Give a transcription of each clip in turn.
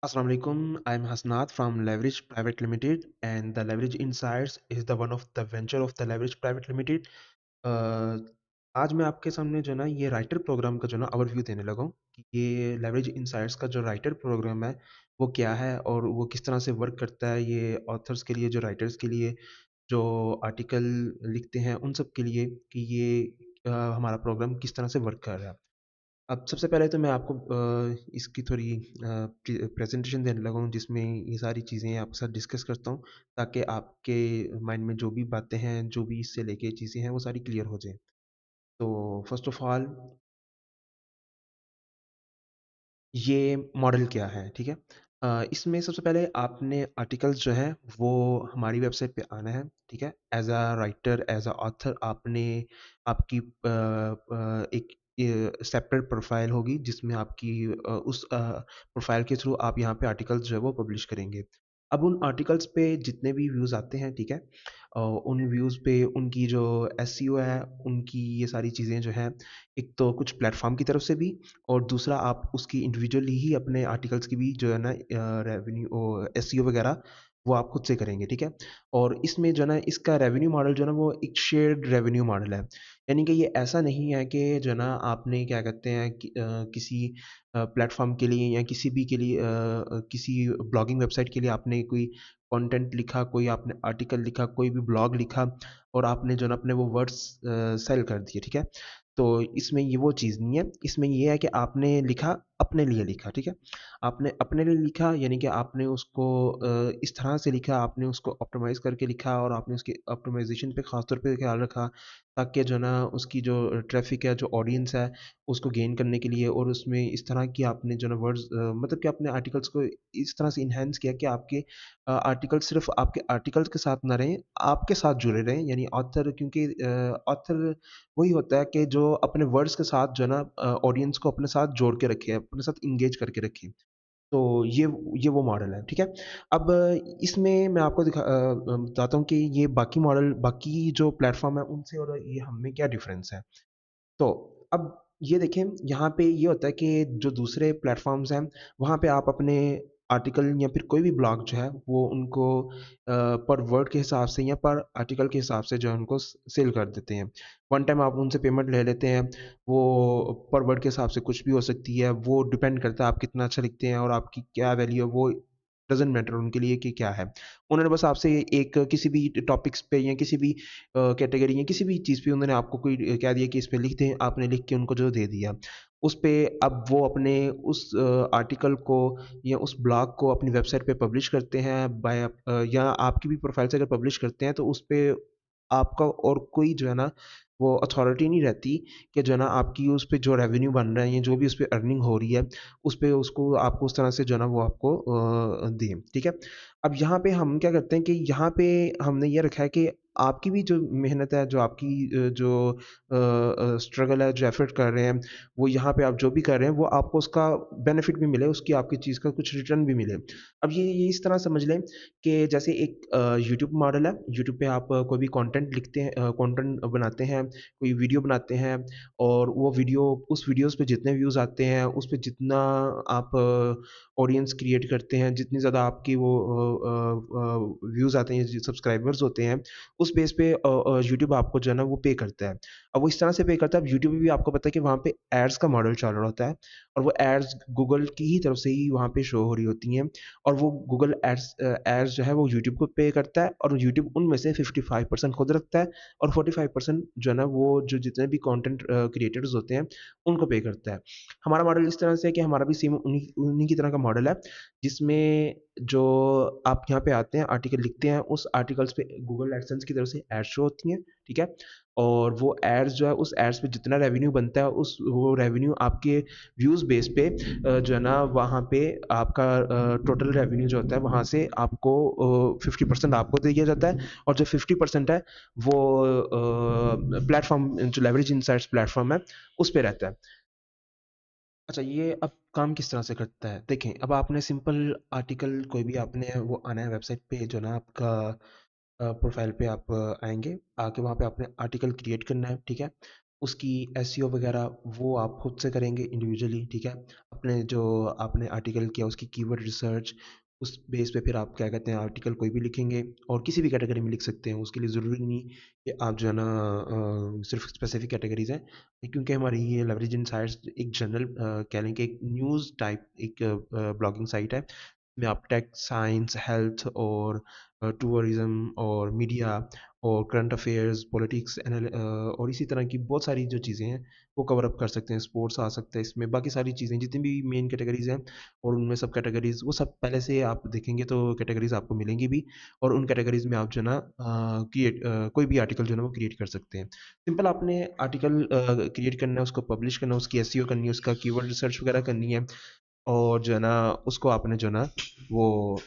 Assalamu alaikum. I'm Hasnath from Leverage Private Limited, and the Leverage Insights is the one of the venture of the Leverage Private Limited. Uh, आज मैं आपके सामने जो है ना ये राइटर प्रोग्राम का जो है ना ओवरव्यू देने लगा हूँ कि ये लेवरेज इनसाइट्स का जो राइटर प्रोग्राम है वो क्या है और वो किस तरह से वर्क करता है। ये ऑथर्स के लिए, जो राइटर्स के लिए, जो आर्टिकल लिखते हैं उन सब के लिए, कि ये हमारा प्रोग्राम किस तरह से वर्क कर रहा है। अब सबसे पहले तो मैं आपको इसकी थोड़ी प्रेजेंटेशन देने लगा हूँ जिसमें ये सारी चीज़ें आपके साथ डिस्कस करता हूँ, ताकि आपके माइंड में जो भी बातें हैं, जो भी इससे लेके चीज़ें हैं, वो सारी क्लियर हो जाएँ। तो फर्स्ट ऑफ ऑल, ये मॉडल क्या है, ठीक है? इसमें सबसे पहले आपने आर्टिकल्स जो हैं वो हमारी वेबसाइट पे आना है, ठीक है? As a writer, as a author आपने आपकी एक सेपरेट प्रोफाइल होगी जिसमें आपकी उस प्रोफाइल के थ्रू आप यहाँ पे आर्टिकल्स जो है वो पब्लिश करेंगे। अब उन आर्टिकल्स पे जितने भी व्यूज़ आते हैं, ठीक है? उन व्यूज़ पे उनकी जो एसईओ है, उनकी ये सारी चीज़ें जो हैं, एक तो कुछ प्लेटफ़ॉर्म की तरफ से भी, और दूसरा आप उसकी इंडिविजुअली ही अपने आर्टिकल्स की भी जो है ना रेवेन्यू एसईओ वगैरह वो आप खुद से करेंगे, ठीक है? और इसमें जो है ना इसका रेवेन्यू मॉडल जो है ना वो एक शेयर्ड रेवेन्यू मॉडल है। यानी कि ये ऐसा नहीं है कि जो है ना आपने क्या कहते हैं कि किसी प्लेटफ़ॉर्म के लिए या किसी भी के लिए किसी ब्लॉगिंग वेबसाइट के लिए आपने कोई कंटेंट लिखा, कोई आपने आर्टिकल लिखा, कोई भी ब्लॉग लिखा और आपने जो है ना अपने वो वर्ड्स सेल कर दिए, ठीक है? तो इसमें ये वो चीज़ नहीं है, इसमें ये है कि आपने लिखा, अपने लिए लिखा, ठीक है? आपने अपने लिए लिखा यानी कि आपने उसको इस तरह से लिखा, आपने उसको ऑप्टिमाइज़ करके लिखा और आपने उसकी ऑप्टिमाइज़ेशन पे ख़ास तौर पे ख़्याल रखा, ताकि जो है ना उसकी जो ट्रैफ़िक है, जो ऑडियंस है, उसको गेन करने के लिए, और उसमें इस तरह की आपने जो है ना वर्ड्स मतलब कि अपने आर्टिकल्स को इस तरह से एनहांस किया कि आपके आर्टिकल सिर्फ़ आपके आर्टिकल्स के साथ ना रहें, आपके साथ जुड़े रहें, यानी ऑथर, क्योंकि ऑथर वही होता है कि जो अपने वर्ड्स के साथ जो है ना ऑडियंस को अपने साथ जोड़ के रखे, अपने साथ एंगेज करके रखे। तो ये वो मॉडल है, ठीक है? अब इसमें मैं आपको बताता हूँ कि ये बाकी मॉडल, बाकी जो प्लेटफ़ॉर्म है उनसे और ये हम में क्या डिफ़रेंस है। तो अब ये देखें, यहाँ पे ये होता है कि जो दूसरे प्लेटफ़ॉर्म्स हैं, वहाँ पे आप अपने आर्टिकल या फिर कोई भी ब्लॉग जो है, वो उनको पर वर्ड के हिसाब से या पर आर्टिकल के हिसाब से जो है उनको सेल कर देते हैं। वन टाइम आप उनसे पेमेंट ले लेते हैं, वो पर वर्ड के हिसाब से कुछ भी हो सकती है, वो डिपेंड करता है आप कितना अच्छा लिखते हैं और आपकी क्या वैल्यू है, वो डज़न्ट मैटर उनके लिए कि क्या है। उन्होंने बस आपसे एक किसी भी टॉपिक्स पे या किसी भी कैटेगरी या किसी भी चीज़ पे उन्होंने आपको कोई कह दिया कि इस पे लिख दें, आपने लिख के उनको जो दे दिया। उस पे अब वो अपने उस आर्टिकल को या उस ब्लॉग को अपनी वेबसाइट पे पब्लिश करते हैं या आपकी भी प्रोफ़ाइल से अगर पब्लिश करते हैं तो उस पे आपका और कोई जो है ना वो अथॉरिटी नहीं रहती कि जो है ना आपकी उस पे जो रेवेन्यू बन रहा है या जो भी उस पे अर्निंग हो रही है, उस पे उसको आपको उस तरह से जो है ना वो आपको दें, ठीक है? अब यहाँ पे हम क्या करते हैं कि यहाँ पे हमने ये रखा है कि आपकी भी जो मेहनत है, जो आपकी जो स्ट्रगल है, जो एफर्ट कर रहे हैं, वो यहाँ पे आप जो भी कर रहे हैं, वो आपको उसका बेनिफिट भी मिले, उसकी आपकी चीज़ का कुछ रिटर्न भी मिले। अब ये इस तरह समझ लें कि जैसे एक यूट्यूब मॉडल है, यूट्यूब पे आप कोई भी कंटेंट लिखते हैं, कंटेंट बनाते हैं, कोई वीडियो बनाते हैं, और वो वीडियो, उस वीडियोज़ पे जितने व्यूज़ आते हैं, उस पे जितना आप ऑडियंस क्रिएट करते हैं, जितनी ज़्यादा आपकी वो व्यूज़ आते हैं, सब्सक्राइबर्स होते हैं, उस बेस पे यूट्यूब आपको जो है ना वो पे करता है। अब वो इस तरह से पे करता है, अब यूट्यूब में भी आपको पता है कि वहाँ पे एड्स का मॉडल चल रहा होता है, और वो एड्स गूगल की ही तरफ से ही वहाँ पे शो हो रही होती हैं, और वो गूगल एड्स जो है वो यूट्यूब को पे करता है, और यूट्यूब उनमें से 55% खुद रखता है, और 45% जो है ना वो जो जितने भी कंटेंट क्रिएटर्स होते हैं, उनको पे करता है। हमारा मॉडल इस तरह से है कि हमारा भी सेम उन्हीं उन्हीं की तरह का मॉडल है, जिसमें जो आप यहाँ पे आते हैं, आर्टिकल लिखते हैं, उस आर्टिकल्स पे गूगल एडसेंस की तरफ से एड्स शो होती हैं, ठीक है? और वो एड्स जो है, उस एड्स पे जितना रेवेन्यू बनता है, उस वो रेवेन्यू आपके व्यूज़ बेस पे जो है ना वहाँ पे आपका टोटल रेवेन्यू जो होता है, वहाँ से आपको 50% आपको दे दिया जाता है, और जो 50% है वो प्लेटफ़ॉर्म, जो लेवरेज इनसाइट्स प्लेटफ़ॉर्म है, उस पे रहता है। अच्छा, ये अब काम किस तरह से करता है? देखें, अब आपने सिंपल आर्टिकल कोई भी आपने वो आना है वेबसाइट पे, जो ना आपका प्रोफ़ाइल पे आप आएँगे, आके वहाँ पे आपने आर्टिकल क्रिएट करना है, ठीक है? उसकी एसईओ वगैरह वो आप खुद से करेंगे इंडिविजुअली, ठीक है? अपने जो आपने आर्टिकल किया उसकी कीवर्ड रिसर्च, उस बेस पे फिर आप क्या कहते हैं आर्टिकल कोई भी लिखेंगे और किसी भी कैटेगरी में लिख सकते हैं। उसके लिए ज़रूरी नहीं कि आप जो है ना सिर्फ स्पेसिफिक कैटेगरीज़ हैं, क्योंकि हमारी ये लेवरेज इनसाइट्स एक जनरल कह लें कि एक न्यूज़ टाइप एक ब्लॉगिंग साइट है। में आप टेक, साइंस, हेल्थ और टूरिज़्म और मीडिया और करंट अफेयर्स, पॉलिटिक्स और इसी तरह की बहुत सारी जो चीज़ें हैं वो कवर अप कर सकते हैं। स्पोर्ट्स आ सकता है इसमें, बाकी सारी चीज़ें जितनी भी मेन कैटेगरीज़ हैं और उनमें सब कैटेगरीज़ वो सब पहले से आप देखेंगे तो कैटेगरीज़ आपको मिलेंगी भी, और उन कैटेगरीज़ में आप जो है ना कोई भी आर्टिकल जो है ना वो क्रिएट कर सकते हैं। सिंपल आपने आर्टिकल क्रिएट करना है, उसको पब्लिश करना है, उसकी एसईओ करनी है, उसका कीवर्ड रिसर्च वगैरह करनी है, और जो है ना उसको आपने जो है ना वो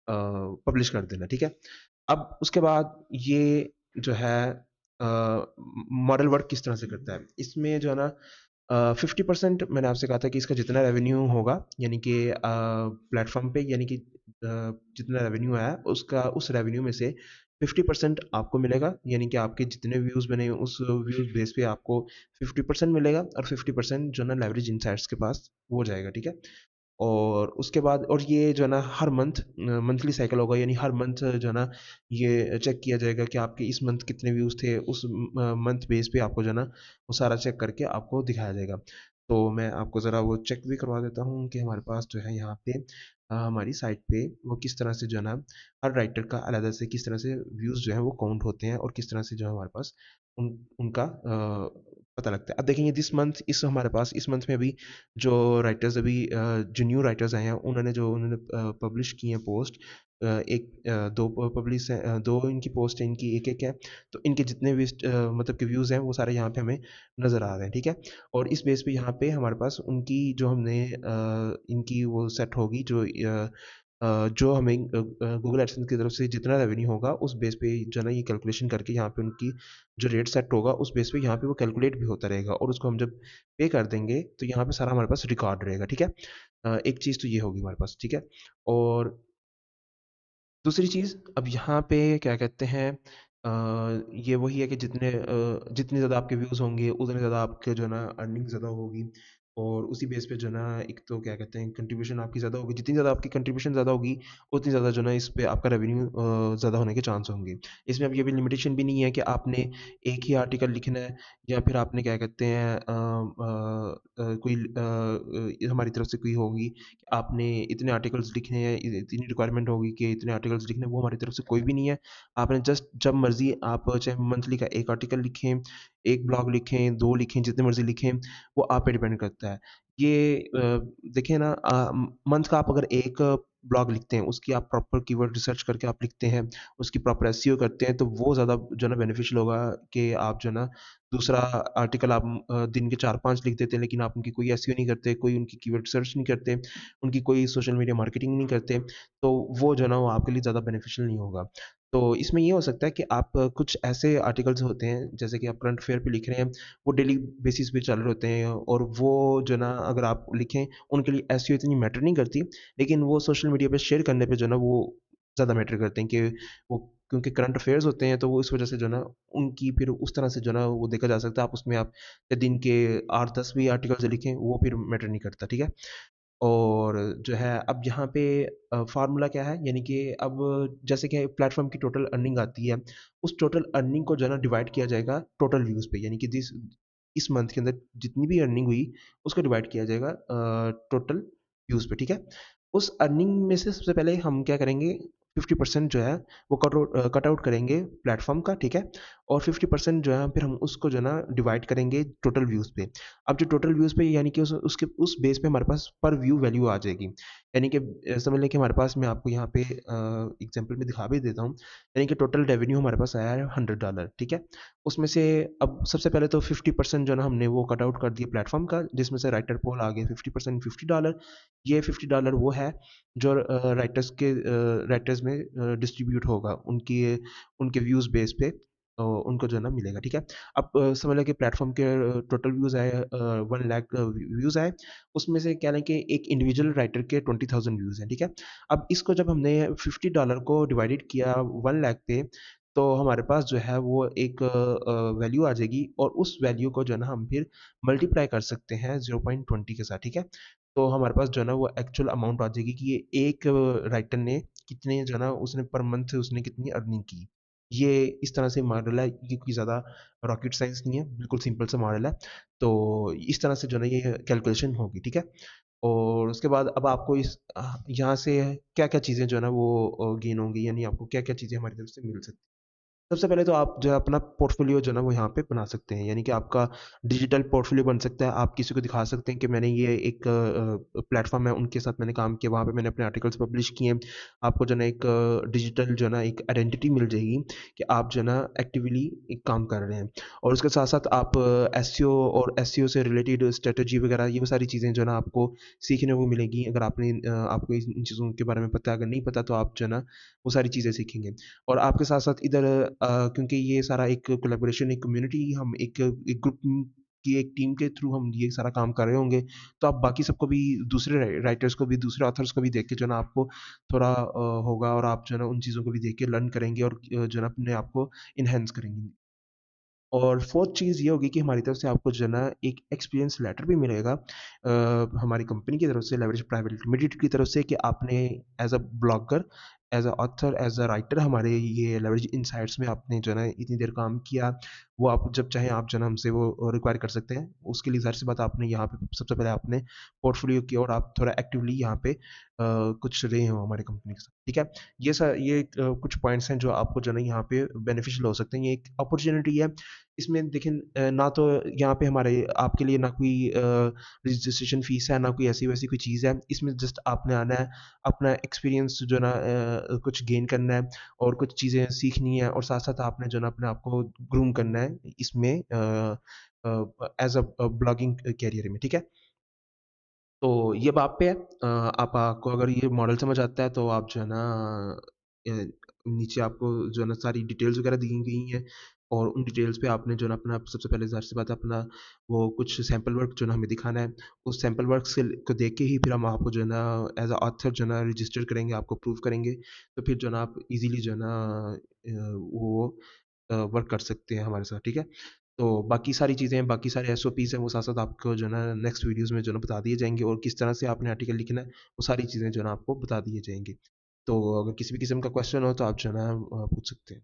पब्लिश कर देना, ठीक है? अब उसके बाद ये जो है मॉडल वर्क किस तरह से करता है, इसमें जो है ना 50% मैंने आपसे कहा था कि इसका जितना रेवेन्यू होगा, यानी कि प्लेटफॉर्म पे, यानी कि जितना रेवेन्यू आया उसका, उस रेवेन्यू में से 50% आपको मिलेगा, यानी कि आपके जितने व्यूज़ बने उस व्यूज़ बेस पे आपको 50% मिलेगा, और 50% जो है ना लेवरेज इनसाइट्स के पास वो जाएगा, ठीक है? और उसके बाद, और ये जो है ना हर मंथ मंथली साइकिल होगा, यानी हर मंथ जो है ना ये चेक किया जाएगा कि आपके इस मंथ कितने व्यूज़ थे, उस मंथ बेस पे आपको जो है ना वो सारा चेक करके आपको दिखाया जाएगा। तो मैं आपको ज़रा वो चेक भी करवा देता हूँ कि हमारे पास जो है यहाँ पे हमारी साइट पे वो किस तरह से जो है ना हर राइटर का अलग से किस तरह से व्यूज़ जो है वो काउंट होते हैं, और किस तरह से जो है हमारे पास उनका पता लगता है। अब देखेंगे दिस मंथ, इस हमारे पास इस मंथ में अभी जो राइटर्स अभी जो न्यू राइटर्स आए हैं उन्होंने पब्लिश की हैं पोस्ट, दो पब्लिश है, दो इनकी पोस्ट है, इनकी एक एक है। तो इनके जितने भी मतलब कि व्यूज़ हैं वो सारे यहाँ पे हमें नज़र आ रहे हैं, ठीक है? और इस बेस पे यहाँ पे हमारे पास उनकी जो हमने इनकी वो सेट होगी जो हमें गूगल एडसेंस की तरफ से जितना रेवेन्यू होगा उस बेस पे जो है ना ये कैलकुलेशन करके यहाँ पे उनकी जो रेट सेट होगा उस बेस पे यहाँ पे वो कैलकुलेट भी होता रहेगा, और उसको हम जब पे कर देंगे तो यहाँ पे सारा हमारे पास रिकॉर्ड रहेगा, ठीक है? एक चीज़ तो ये होगी हमारे पास, ठीक है? और दूसरी चीज़, अब यहाँ पे क्या कहते हैं ये वही है कि जितने ज़्यादा आपके व्यूज़ होंगे उतने ज़्यादा आपके जो है ना अर्निंग ज़्यादा होगी, और उसी बेस पे जो है ना एक तो क्या कहते हैं कंट्रीब्यूशन आपकी ज़्यादा होगी, जितनी ज़्यादा आपकी कंट्रीब्यूशन ज़्यादा होगी उतनी ज़्यादा जो है ना इस पे आपका रेवेन्यू ज़्यादा होने के चांस होंगे। इसमें अब ये भी लिमिटेशन भी नहीं है कि आपने एक ही आर्टिकल लिखना है, या फिर आपने क्या कहते हैं कोई हमारी तरफ से कोई होगी कि आपने इतने आर्टिकल्स लिखने हैं, इतनी रिक्वायरमेंट होगी कि इतने आर्टिकल्स लिखने हैं, वो हमारी तरफ से कोई भी नहीं है। आपने जस्ट जब मर्ज़ी आप चाहे मंथली का 1 आर्टिकल लिखें, 1 ब्लॉग लिखें, 2 लिखें, जितने मर्ज़ी लिखें, वो आप पे डिपेंड करता है। ये देखिए ना मंथ का आप अगर 1 ब्लॉग लिखते हैं, उसकी आप प्रॉपर कीवर्ड रिसर्च करके आप लिखते हैं, उसकी प्रॉपर एसईओ करते हैं, तो वो ज़्यादा जो है ना बेनिफिशियल होगा कि आप जो है ना दूसरा आर्टिकल आप दिन के 4-5 लिख देते हैं, लेकिन आप उनकी कोई एसईओ नहीं करते, कोई उनकी कीवर्ड सर्च नहीं करते, उनकी कोई सोशल मीडिया मार्केटिंग नहीं करते, तो वो जो है ना वो आपके लिए ज़्यादा बेनिफिशियल नहीं होगा। तो इसमें ये हो सकता है कि आप कुछ ऐसे आर्टिकल्स होते हैं, जैसे कि आप करंट अफेयर पे लिख रहे हैं, वो डेली बेसिस पे चल रहे होते हैं, और वो जो है ना अगर आप लिखें, उनके लिए एसईओ इतनी मैटर नहीं करती, लेकिन वो सोशल मीडिया पे शेयर करने पे जो है ना वो ज़्यादा मैटर करते हैं कि वो, क्योंकि करंट अफेयर्स होते हैं, तो वो इस वजह से जो है ना उनकी फिर उस तरह से जो है ना वो देखा जा सकता है। आप उसमें आप दिन के 8-10 भी आर्टिकल्स लिखें, वो फिर मैटर नहीं करता, ठीक है? और जो है अब यहाँ पे फ़ॉर्मूला क्या है, यानी कि अब जैसे कि प्लेटफ़ॉर्म की टोटल अर्निंग आती है, उस टोटल अर्निंग को जो है ना डिवाइड किया जाएगा टोटल व्यूज़ पे, यानी कि इस मंथ के अंदर जितनी भी अर्निंग हुई, उसको डिवाइड किया जाएगा टोटल व्यूज़ पे, ठीक है? उस अर्निंग में से सबसे पहले हम क्या करेंगे, 50% जो है वो कट आउट करेंगे प्लेटफ़ॉर्म का, ठीक है? और 50% जो है फिर हम उसको जो है ना डिवाइड करेंगे टोटल व्यूज़ पे। अब जो टोटल व्यूज़ पे, यानी कि उस बेस पे हमारे पास पर व्यू वैल्यू आ जाएगी। यानी कि समझ लें कि हमारे पास, मैं आपको यहाँ पे एग्ज़ाम्पल में दिखा भी देता हूँ। यानी कि टोटल रेवेन्यू हमारे पास आया है $100, ठीक है? उसमें से अब सबसे पहले तो 50% जो है ना हमने वो कट आउट कर दिया प्लेटफ़ॉर्म का, जिसमें से राइटर पोल आ गया 50%, $50। ये $50 वो है जो राइटर्स में डिस्ट्रीब्यूट होगा उनके व्यूज़ बेस पे, उनको जो है ना मिलेगा, ठीक है? अब समझ लें कि प्लेटफ़ॉर्म के टोटल व्यूज़ आए 1 लाख व्यूज़ आए, उसमें से क्या लें कि एक इंडिविजुअल राइटर के 20,000 व्यूज़ हैं, ठीक है? अब इसको जब हमने $50 को डिवाइडेड किया 1 लाख पे, तो हमारे पास जो है वो एक वैल्यू आ जाएगी और उस वैल्यू को जो है ना हम फिर मल्टीप्लाई कर सकते हैं 0.20 के साथ, ठीक है? तो हमारे पास जो है ना वो एक्चुअल अमाउंट आ जाएगी कि ये एक राइटर ने कितने जो है ना उसने पर मंथ उसने कितनी अर्निंग की। ये इस तरह से मॉडल है, ये कोई ज़्यादा रॉकेट साइंस नहीं है, बिल्कुल सिंपल सा मॉडल है। तो इस तरह से जो है ना ये कैलकुलेशन होगी, ठीक है? और उसके बाद अब आपको यहाँ से क्या-क्या चीज़ें जो है ना वो गेन होंगी, यानी आपको क्या-क्या चीज़ें हमारी तरफ से मिल सकती हैं। सबसे पहले तो आप जो है अपना पोर्टफोलियो जो है ना वो यहाँ पे बना सकते हैं, यानी कि आपका डिजिटल पोर्टफोलियो बन सकता है। आप किसी को दिखा सकते हैं कि मैंने ये एक प्लेटफॉर्म है, उनके साथ मैंने काम किया, वहाँ पे मैंने अपने आर्टिकल्स पब्लिश किए। आपको जो है ना एक डिजिटल जो है ना एक आइडेंटिटी मिल जाएगी कि आप जो है ना एक्टिवली एक काम कर रहे हैं। और उसके साथ साथ आप एसईओ और एसईओ से रिलेटेड स्ट्रेटजी वगैरह ये वो सारी चीज़ें जो है ना आपको सीखने को मिलेगी। अगर आपको इन चीज़ों के बारे में पता है, अगर नहीं पता तो आप जो है ना वो सारी चीज़ें सीखेंगे। और आपके साथ-साथ इधर क्योंकि ये सारा एक कोलैबोरेशन, एक कम्युनिटी, हम एक ग्रुप की एक टीम के थ्रू हम ये सारा काम कर रहे होंगे, तो आप बाकी सबको भी, दूसरे राइटर्स को भी, दूसरे ऑथर्स को भी देख के जो है ना आपको थोड़ा होगा, और आप जो है ना उन चीज़ों को भी देख के लर्न करेंगे और जो है ना अपने आप को एनहांस करेंगे। और फोर्थ चीज़ ये होगी कि हमारी तरफ से आपको जो है ना एक एक्सपीरियंस लेटर भी मिलेगा हमारी कंपनी की तरफ से, लेवरेज प्राइवेट लिमिटेड की तरफ से, कि आपने as a blogger, as a author, as a writer हमारे ये लेवरेज इनसाइट्स में आपने जो है ना इतनी देर काम किया। वो आप जब चाहें आप जो है ना हमसे वो रिक्वायर कर सकते हैं। उसके लिए ज़ाहिर सी बात, आपने यहाँ पे सबसे पहले आपने पोर्टफोलियो किया और आप थोड़ा एक्टिवली यहाँ पे कुछ रहे हो हमारी कंपनी के साथ, ठीक है? ये कुछ पॉइंट्स हैं जो आपको जो है ना यहाँ पे बेनिफिशियल हो सकते हैं। ये एक अपॉर्चुनिटी है। इसमें देखें, ना तो यहाँ पे हमारे आपके लिए ना कोई रजिस्ट्रेशन फीस है, ना कोई ऐसी-वैसी कोई चीज़ है। इसमें जस्ट आपने आना है, अपना एक्सपीरियंस जो है ना कुछ गेन करना है और कुछ चीज़ें सीखनी है, और साथ-साथ आपने जो है ना अपने आप को ग्रूम करना है इसमें एज़ अ ब्लॉगिंग करियर में, ठीक है? तो ये अब आप पे है। आपको अगर ये मॉडल समझ आता है तो आप जो है ना अ, नीचे आपको जो है ना सारी डिटेल्स वगैरह दी गई हैं, और उन डिटेल्स पे आपने जो है ना अपना सबसे पहले ज़ाहिर सी बात है अपना वो कुछ सैंपल वर्क जो है ना हमें दिखाना है। उस सैंपल वर्क से को देख के ही फिर हम आपको जो है ना एज़ अ ऑथर जो है ना रजिस्टर करेंगे, आपको प्रूव करेंगे। तो फिर जो है ना आप ईज़िली जो है ना वो वर्क कर सकते हैं हमारे साथ, ठीक है? तो बाकी सारी चीज़ें, बाकी सारे एसओपीज़ हैं, वो साथ-साथ आपको जो है ना नेक्स्ट वीडियोज़ में जो है ना बता दिए जाएँगे, और किस तरह से आपने आर्टिकल लिखना है, वो सारी चीज़ें जो है ना आपको बता दिए जाएँगी। तो अगर किसी भी किस्म का क्वेश्चन हो तो आप जो है ना पूछ सकते हैं।